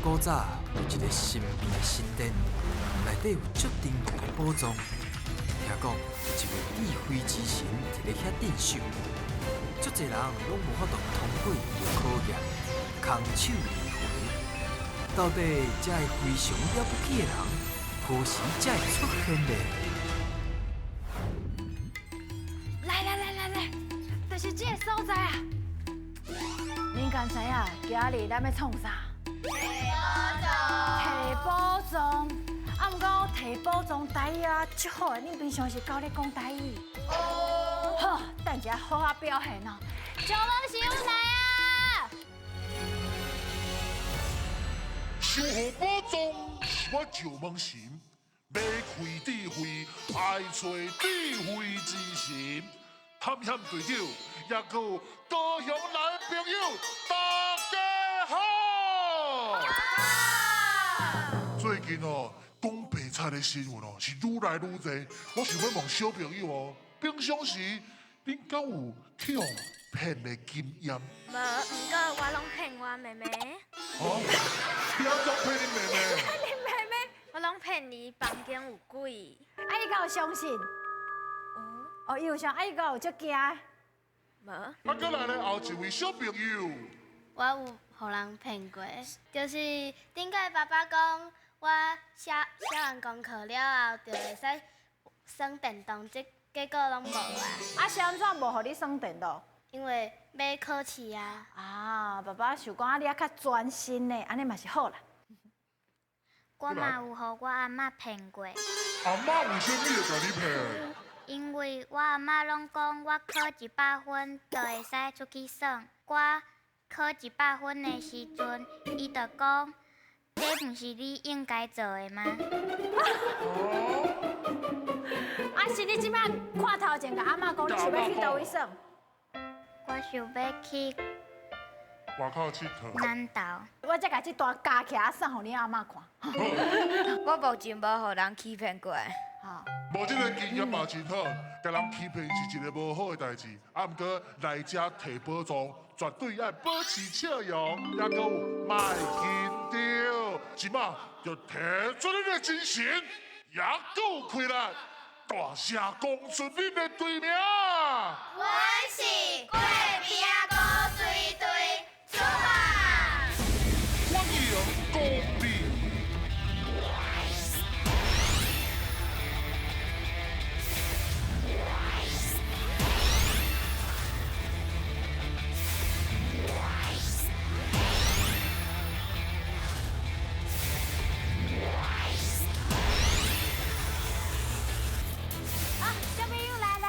古早有一个神秘的神殿，内底有足珍贵的宝藏。听讲有一位智慧之神伫咧遐镇守，足侪人拢无法度通过伊的考验，空手而回。到底这个非常了不起的人，何时才会出现呢？来，就是这个所在啊！恁敢知影今日咱要创啥？提宝藏。啊，毋过提宝藏台语啊，足好的，恁平常是教你讲台语。好，等一下好好表现哦。九龙神来啊！守护宝藏是我九门神，要开智慧，爱找智慧之神。探险队长，也有高雄来的朋友，大家好！最近哦，讲白菜的新闻哦是愈来愈多，我想要问小朋友哦，平常时恁敢有去用骗的经验？无，毋过我拢骗我妹妹。哦，你要怎骗你妹妹？你妹妹，我拢骗伊房间有鬼。啊，伊敢有相信？哦，伊有相，啊，伊敢有足惊？无，啊，再来咧后一位小朋友，我有互人骗过，就是顶个爸爸讲，我写完功课了后，就会使耍电动，结果拢无啊，啊，是安怎无互你耍电动？因为要考试啊。啊，爸爸想讲啊，你啊较专心呢，安尼嘛是好啦。我嘛有互我阿嬷骗过，阿妈为什么会甲你骗？因为我阿嬷拢讲我考100分就会使出去耍，我考100分的时阵，伊就讲，这毋是你应该做的吗？啊，是你即摆看头前甲阿嬷讲，你想要去倒位耍？我想要去外口佚佗。南投。我才甲这段加起来送互你阿嬷看。我目前无互人欺骗过。好，无这个经验嘛真好，甲人欺骗是一个无好的代志。啊，毋过来遮摕宝藏，绝对要保持笑容，也搁有卖紧张，即马就提出你的精神，也搁有开力，大声讲出你的队名。我是过壁高水队出发。欢迎光临。啊，小朋友来，咱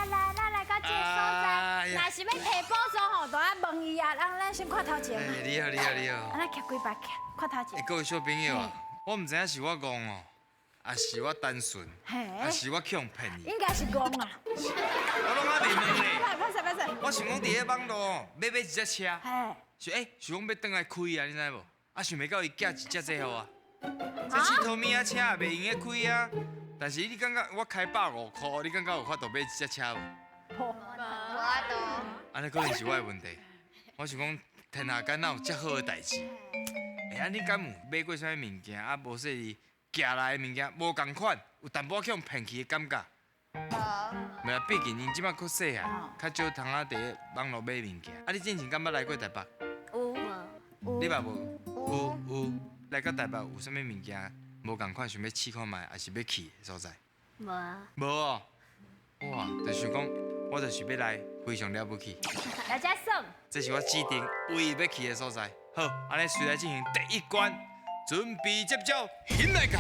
来到这个所在，若是要摕宝藏吼，都要问伊啊。咱先看头前嘛。你好，啊，咱徛几排看头前。各位小朋友啊，我毋知影是我戆哦，还是我单纯，嘿，还是我去用骗你。应该是戆啊。我拢还袂问呢。歹势。我想讲伫咧网路哦，买一只车，嘿，想讲要转来开啊，你知无？啊，想袂到伊寄一只这互我。这几头米仔车也袂用得开啊。但是你感觉我开150块，你感觉有法度买一只车无？我都安尼可能是我的问题。我想讲，天下间哪有遮好的代志？你敢有买过啥物物件？啊，无说是寄来的物件无共款，有淡薄去用骗去的感觉。无。袂啦，毕竟恁即摆较细汉，较少通啊伫咧网络买物件。啊，你之前敢捌来过台北？有。你嘛无？有。来到台北有啥物物件无共款，想要试看卖，还是要去的所在？无啊。无哦。哇，就想讲，我就是要来，非常了不起。来遮耍。这是我指定唯一要去的所在。好，安尼随来进行第一关，准备接招，现来甲！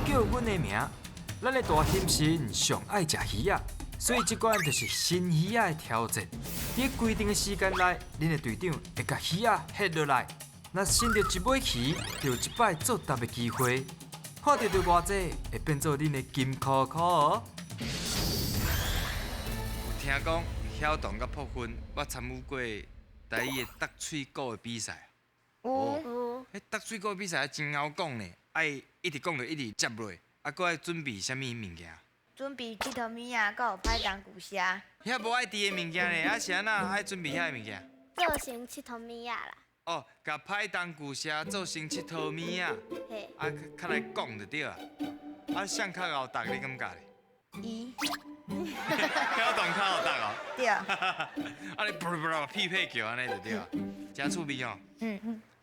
叫阮的名，咱的大天神上爱食鱼仔，所以这关就是新鱼仔的挑战。伫规定的时间内，恁的队长会甲鱼仔下落来。若新到一尾鱼，就有一摆作答的机会。看到偌济，会变做恁的金箍箍哦。有听讲晓动甲破分，我参与过台语的搭喙鼓的比赛。有。迄搭喙鼓的比赛真晓讲呢，爱一直讲就一直接落，啊，搁爱准备啥物物件？准备这套物仔，搁有歹工具写。遐无爱滴的物件呢，啊是安那爱准备遐的物件？做成佚佗物啊啦。哦，甲歹当古社做成佚佗物啊，嘿，啊，较来讲就对啊。啊，谁较后达你感觉咧？伊晓当较后达哦。对。啊，你不匹配叫安尼就对啊，真趣味哦。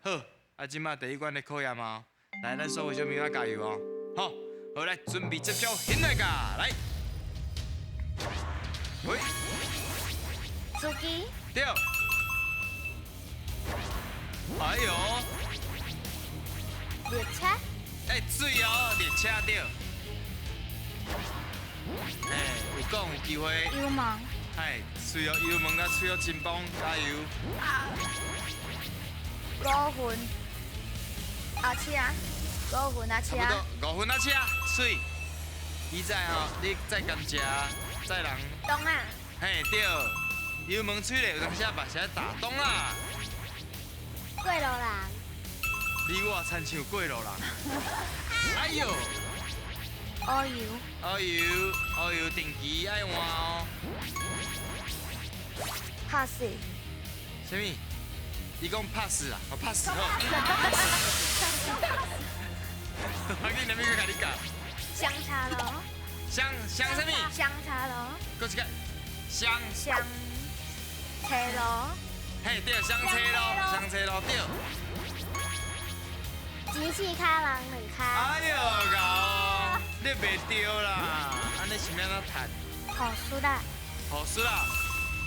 好，啊，即马第一关的考验嘛，来，咱所有小朋友加油哦。好，好来，准备接招，现在噶来。喂，司机，对。哎呦，列车，哎，水哦，列车对。哎，有讲有机会。幽梦，哎，水哦，油门甲水哦，真棒，加油！五分，阿车，五分阿车，差不多5分啊，车，水。以前吼，你再甘食，载人，东啊，嘿对，油门吹咧，有当时目屎打洞啦。过路人，你我亲像过路人。哎呦，乌油，乌油，定期爱换哦。拍死，什么？你讲 pass 啊？我 pass 好。我给你边个甲你讲？香茶路，香什么？香茶路，搁一个香，香车路，嘿对，香车路对。机器卡人两卡，哎呦，搞，你袂对啦，安尼是要怎弹？好输啦，好输啦，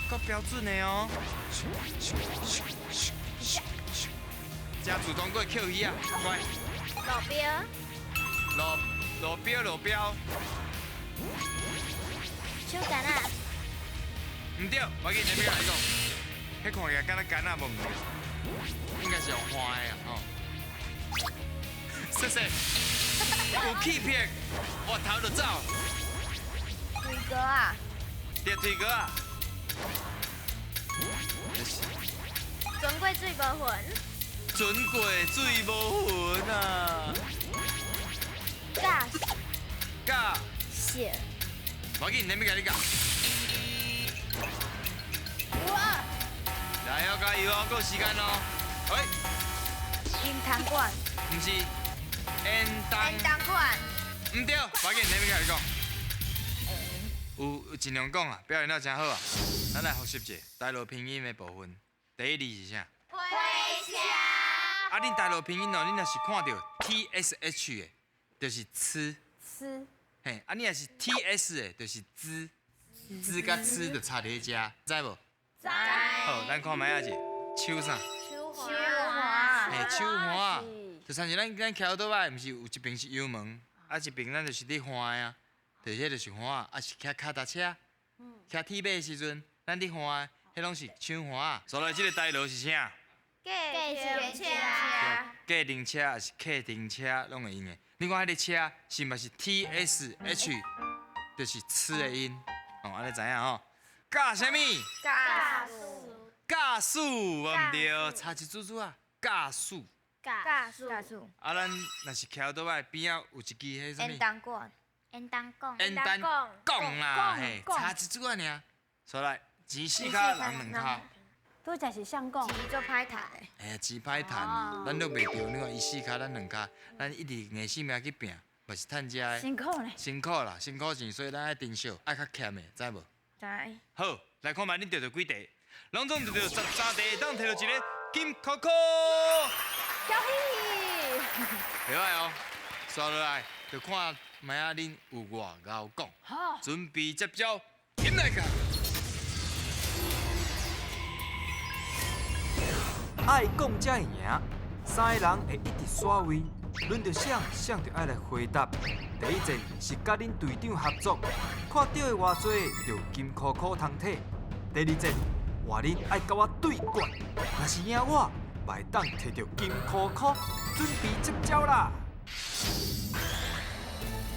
够标准的哦。加主动过 Q 一啊，乖。路标，路标。手干啊，唔对，我给你那边来讲，迄看起来敢若干啊无唔对，应该是用花的啊，吼。谢谢，有气魄，我头就走，推哥啊，别推哥啊。船过水无痕，船过水无痕啊，驾甲，驶，我给你那边甲你讲，哇，来哦，加油哦，还有时间哦。喂，银汤馆，唔是，烟当。银汤馆，唔对，我给你那边甲你讲。有尽量讲啊，表现得真好啊。咱来复习一下台语拼音的部分。第一字是啥？回家，啊，恁台语拼音哦，恁若是看到 TSH 的，就是吃。吃嘿，啊，你若是 TS 的，就是滋。滋甲吃就差伫遮，知无？在好，咱看卖仔者，手啥？秋华，嘿，手环，就像是咱桥倒摆，毋是有一边是油门，啊一边咱就是咧换的啊，就是迄就是环，啊是骑脚踏车，骑铁马的时阵，咱咧换的，迄拢是手环。所以即个台语是啥？计程车，计程车还是客停车拢会用的。你看迄个车是毋是 TSH， 就是吃的音，哦，安尼知影吼？驾什么？驾驾驶，无毋对，差一组组啊，驾驶。速，啊，咱若是桥倒摆边仔有一支迄什银么？汤馆，烟当讲，烟单讲啦，嘿，差一组啊尔。所以来，钱四卡人两卡，都真是相公。钱做歹赚的，哎，钱歹趁，咱都袂着。你看伊四卡，咱两卡，咱一直硬性命去拼，嘛是趁遮的。辛苦呢。辛苦啦，辛苦钱，所以咱爱珍惜，爱较欠的，知无？知，好，来看卖恁得到几题，拢总得到13题，当摕到一个金扣扣。恭喜！袂歹哦，刷落来就看卖仔恁有偌敖讲。好，准备接招，现在看。爱讲才会赢，三个人会一直耍位，轮到想就爱来回答。第一阵是甲恁队长合作，看到的偌济就金箍箍通摕。第二阵话恁爱甲我对决，若是赢我，卖当摕到金箍箍。准备接招啦！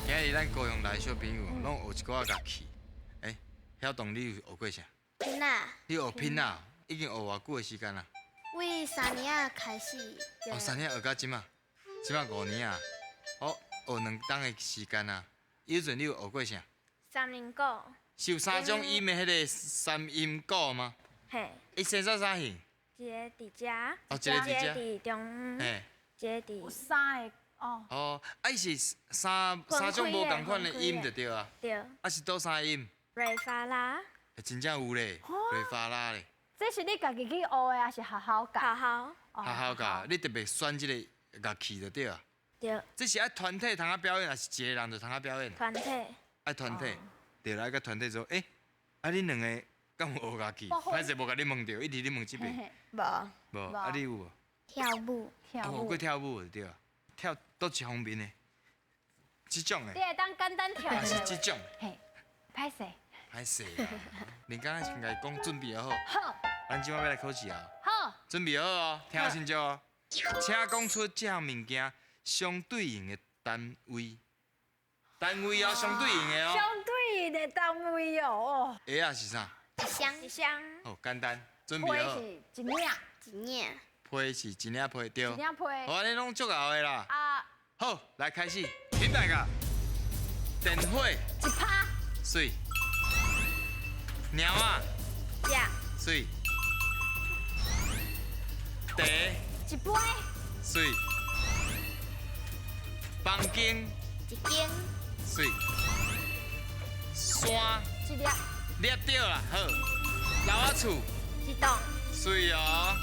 今日咱高雄来的小朋友，拢有一寡乐器。晓懂你有学过啥？拼啊，你学拼啊？已经学偌久的时间啦？为3年啊开始，哦，3年学到即嘛？即嘛5年啊？哦，学2档的时间啊。以前你有学过啥？三年鼓，是有3种音的迄个三音鼓吗？嘿，伊生做啥型？一个伫遮，哦，一个伫遮，伫中，嘿，一个伫有三个哦，哦，啊，伊是三种无共款的音就对啊，对，啊是倒三音，瑞发啦，真正有咧，瑞发啦咧，这是你家己去学的，还是学校教？好好，好好教，你特别选这个乐器就对啊。对，这是爱团体通啊表演，还是一个人就通啊表演？团体，爱团体，对啦，个团体做，啊恁两个敢有学乐器？歹势无甲你问到，一直你问这边，无，无，啊你有无？跳舞，学过跳舞就对啊，跳倒一方面的，这种的，你会当简单跳还是一下。这种的，嘿，歹势。歹势啊！你刚才先甲伊讲准备好，好，咱今晚要来考试啊！好，准备好哦，听好清楚哦。请讲出这项物件相对应的单位，单位哦，相对应的哦。相对应的单位哦，鞋啊是啥？一箱，哦，简单，准批备好。是一领，一领，批是一领批对。一领批。好，安尼拢足够的啦。啊，好，来开始，听大家。电火，一拍，水。鸟啊，食，水。茶，一杯，水。房间，一间，水。山，一粒，捏到啦，好。老仔厝，一栋，水哦。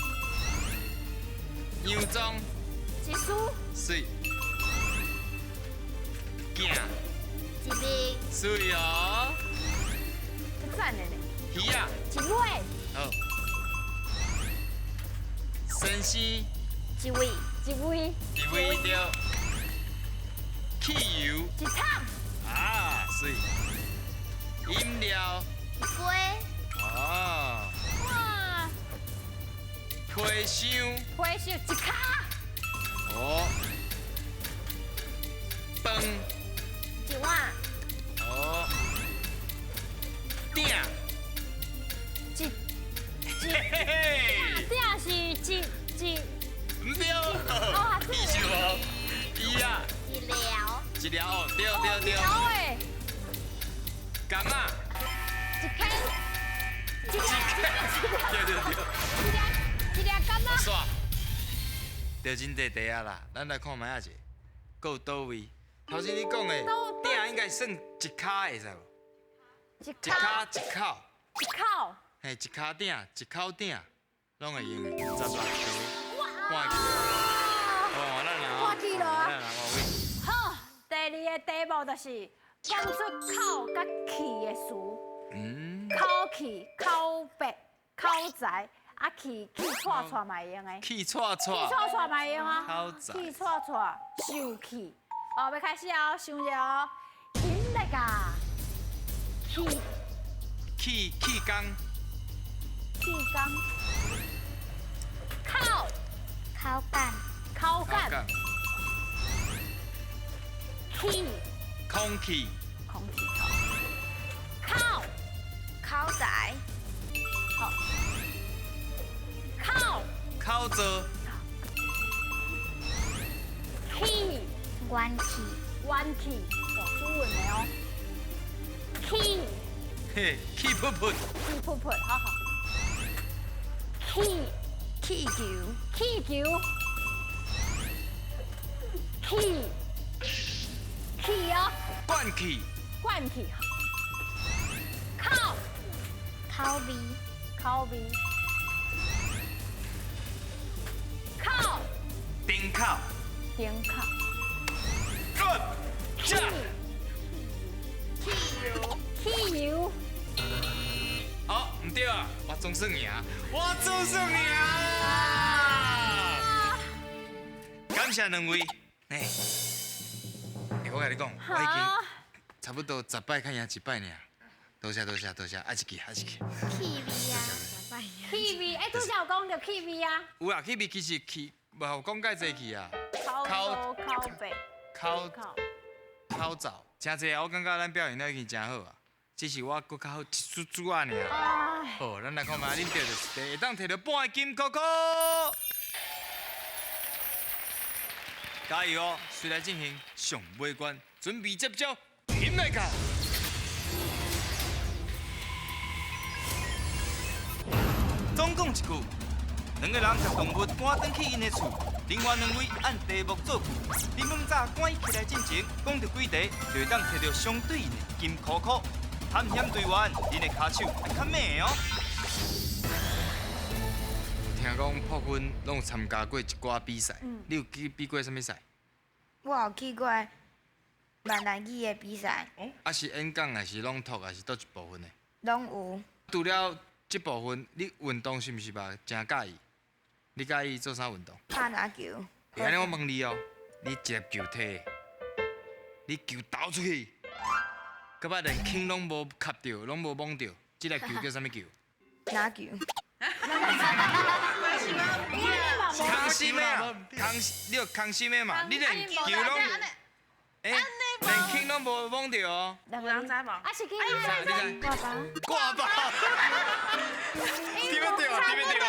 洋装，一梳，水。镜，一面，水哦。这赞的呢。鱼啊，一尾，好。先生，一位，一位，一位对。汽油，一桶，啊，水。饮料，一杯，哦。哇，皮箱，批是一卡，哦。饭，一碗，哦。鼎，一，嘿嘿嘿，鼎是一，唔对，哦艺术哦。伊啊，一条，一条哦，对对对。条诶，柑啊，一坑，一粒，对对对。一粒柑仔，煞，着真地地啊啦，咱来看卖啊者，搁有倒位？头先你讲的鼎应该算一卡会使无？一一卡一口，一口，嘿，一卡鼎，一口鼎，拢会用的。16颗，半斤。哦，咱人半斤了啊咱人换位。好，第二个题目就是讲出口甲气的词，嗯，口气、口白、口才，啊气串串嘛会用的，气串气串，串串嘛会用啊，口才气串串，受气。哦，要开始哦，想一下哦，听那个气气缸，气缸，口烤干，口感，气空气，空气口烤仔，好口口做，气元气，弯气，哇，中文的哦，气嘿，气噗噗，气噗噗，好好，气气球，气球，气气哦，灌气，灌气，口烤味，口味，口顶口，顶口，滚，下，汽油，哦，唔对啊，我总算赢，我总算赢！感谢两位，我甲你讲，我已经好，差不多10摆较赢1摆尔。多谢多谢多谢，爱一记爱一记。气味啊，气味，拄则有讲到气味啊，有啊，气味其实气无讲介济气啊，口粗口白，口口口罩真济啊，我感觉咱表现了已经真好啊，只是我搁较好一丝丝啊尔。哎，好，咱来看卖恁着就是第会当摕到半个金箍箍。加油哦！随来进行上尾关，准备接招，迎来卡。总共一句，两个人将动物赶转去因的厝，另外两位按题目做句，你们早赶伊起来进前，讲着几题，就会当摕到相对应的金箍箍。探险队员，恁的骹手要较猛哦。听讲破分拢有参加过一寡比赛，你有比过什么赛？我有去过闽南语的比赛，啊是演讲还是朗读还是倒一部分的？拢有。除了这部分，你运动是毋是嘛真介意？你介意做啥运动？拍篮球。安尼我问你哦，你一粒球摕，你球投出去，搁摆连轻拢无卡到，拢无摸到，这粒球叫什么球？篮球。康心的啊，你有康心的嘛？你连球拢，连轻拢无摸到哦。有人知无？啊是去哪里？挂包。挂包。听没到啊？听没到啊？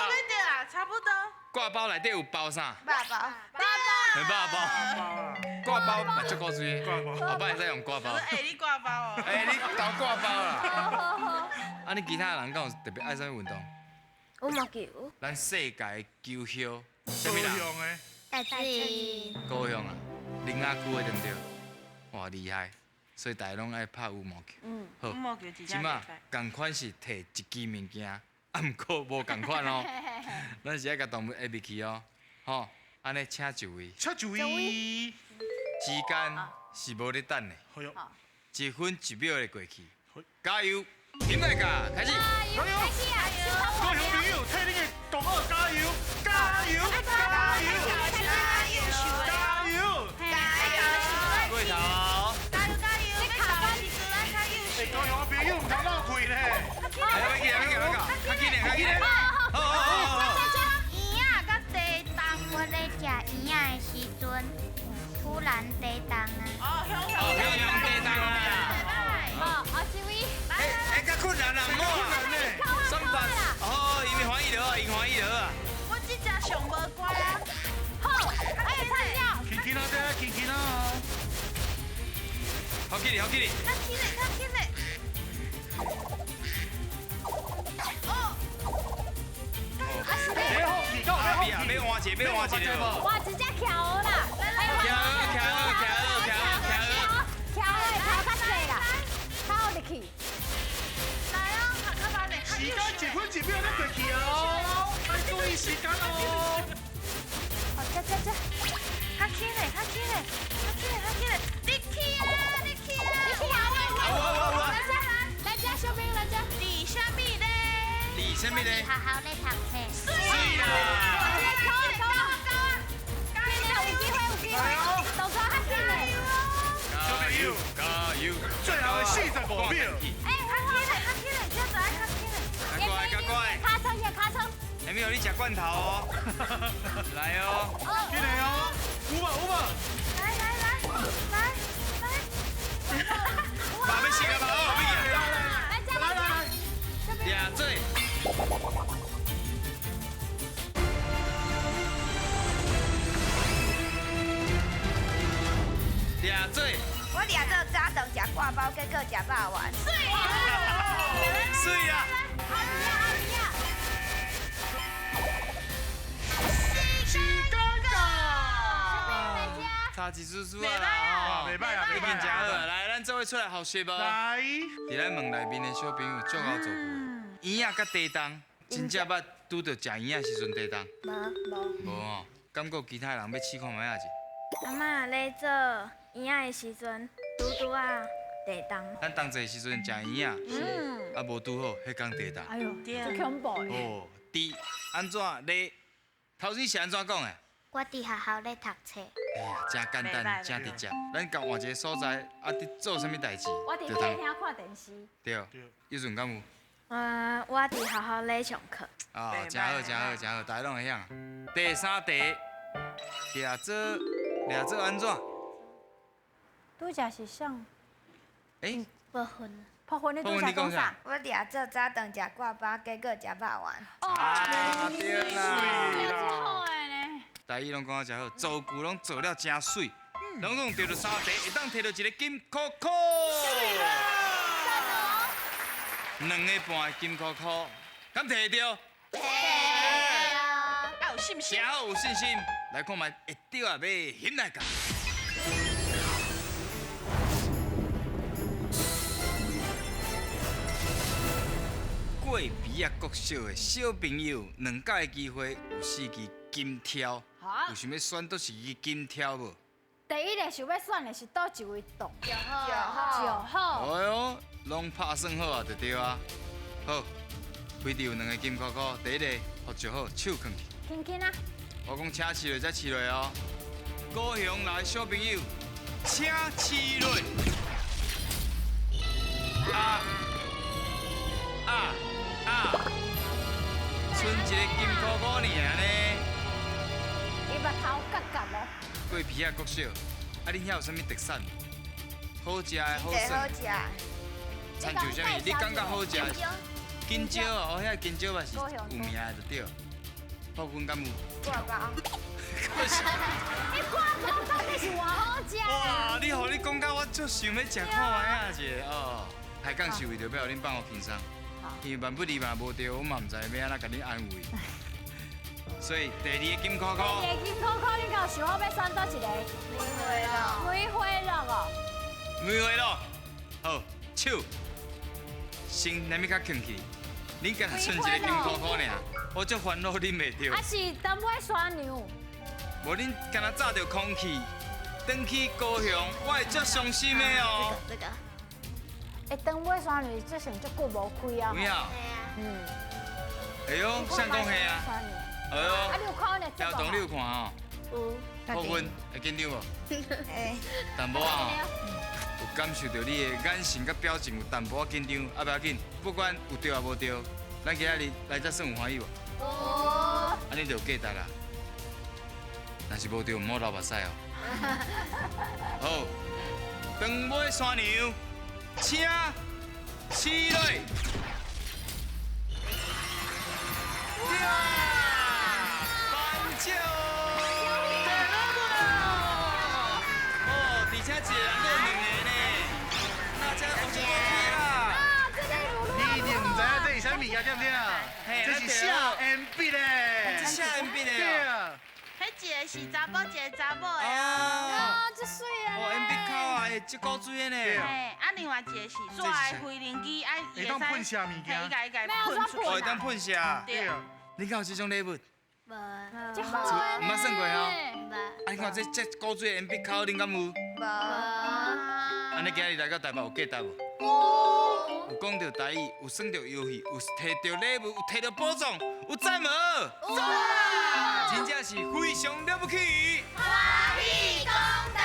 差不多。挂包内底有包啥？肉包。没包包。挂包嘛足够水，后摆会使用挂包。你挂包哦。你投挂包啦。啊，你其他人敢有特别爱啥运动？羽毛球。咱世界球后，什么人？戴志颖。高雄啊，林雅区的对不对？哇，厉害！所以大家拢爱拍羽毛球。好。羽毛球真即马共款是摕一支物件，啊，毋过无共款哦。咱是爱甲动物下入去哦，吼，安尼请一位。请注意。时间是无咧等的，1分1秒会过去。加油，林大家开始。加油！各位朋友，替你的同学加油！加油！加油！加油！过头。高雄的朋友唔通闹气咧。要紧，较紧咧。好。圆仔甲地动，我咧食圆仔的时阵，突然地动啊。向地动啊！这位。较困难啊，唔好啊。上班。因为欢喜落啊。我这只上无乖啊。好，菜鸟。轻啊，轻啊。好起哩。较起来。要换一个。哇，直接跳啦！跳，跳较细啦，跳入去。来哦，较慢嘞。时间1分1秒咧过去哦，要注意时间哦。好，这。较起来。你去啊！来家小兵，来家。你啥物咧？你什么咧？好好咧读册。水啦！有机会，都抓较紧嘞。小朋友，加油！最后的45秒。较起来，叫做爱较起来。较乖。卡车。还没有你吃罐头哦。来哦。起来哦，5码。来。爸要食啊，爸后面啊。来。抓嘴。抓嘴。我掠做早顿食挂包，结果食肉丸。水啊！时间到。差一丝丝啊啦！袂歹啊，已经真好啊！来，咱做伙出来学习无？来。伫咱门内面的小朋友足好做过。圆仔甲地动，真正捌拄着食圆仔时阵地动？无哦，敢有其他人要试看卖啊？阿嬷咧做圆仔的时阵，拄啊地动。咱同齐时阵食圆仔，啊无拄好，迄工地动。哎呦，这恐怖的。哦，滴安怎咧？头先是安怎讲的？我伫学校咧读册。哎呀，真简单，真直接。咱共换一个所在，啊，伫做啥物代志？我伫客厅看电视。对，有阵敢有？我伫学校咧上课。哦，真好，大家拢会晓。第3题，掠做安怎？拄则是啥？无分。破婚你拄则讲啥？我掠做早顿食挂包，结果食肉丸。啊，对啦。真好的呢。大家拢讲真好，做句拢做了真水，拢总得到3题，会当摕到一个金箍箍。2个半的金箍箍，敢摕到？摕到。信心正。好有信心，来看卖会着啊，要险来甲。过鼻啊国小的小朋友，2届的机会有4支金条，有想要选倒一支金条无？第一个想要选的是倒一位洞9号。 9号。哎呦，拢拍算好啊，就对啊。好，规定有2个金箍箍，第一个互就好，手放去。轻轻啊！我讲请饲落再饲落哦。高雄来的小朋友，请饲落。剩一个金箍箍尔呢。伊目头角角哦。过皮啊国小，啊恁遐有啥物特产？好食的好真好耍，食。参像啥物？你感觉好食？金蕉哦，遐金蕉嘛是有名的就对。泡粉敢有？挂包。你挂包到底是偌好食啊？哇！你互你讲到我足想要食看卖啊者哦。海港是为着要互恁放我轻松，因为万不离嘛无对，我嘛毋知要安怎甲恁安慰。所以第2个金箍箍。第2个金箍箍，你敢有想好要选倒一个？梅花鹿哦。梅花鹿，好，手先两物较轻去，恁敢若剩一个金箍箍尔，我足烦恼恁袂着。啊是东尾山羊。无恁敢若早着空气，转去高雄，我会足伤心的哦。这个。东尾山羊之前足久无开啊。有影？嗯。哎呦，相讲嘿啊！哎呦，啊，你有看那调动你有看哦？有。泡粉会紧张无？哎。淡薄啊，有感受到你的眼神甲表情有淡薄仔紧张，啊不要紧，不管有对也无对，咱今仔日来才算有欢喜无？哦。安尼就有价值啦。若是无对，唔好流目屎哦。好，长尾山羊，请饲落。颁奖！哦，而且一个人都2个呢，那这有真好啦。你一定唔知影这是啥物件对不对？这是下 MB 嘞。这下 MB 嘞。对啊。迄一个是查甫，一个查某的啊。哦，这水啊！哦 MB 口啊，会足够水的呢。嘿，啊，另外一个是抓的飞灵机，爱会当喷啥物件？伊家喷出去。会当喷啥？对啊。你敢有这种礼物？无，这好诶。毋捌算过哦。无，啊，你看这够水的 MB 口，恁敢有？无。安尼今日来到台北有价值无？有讲到台语，有耍到游戏，有摕到礼物，有摕到宝藏，有赞无？真正是非常了不起！欢喜讲台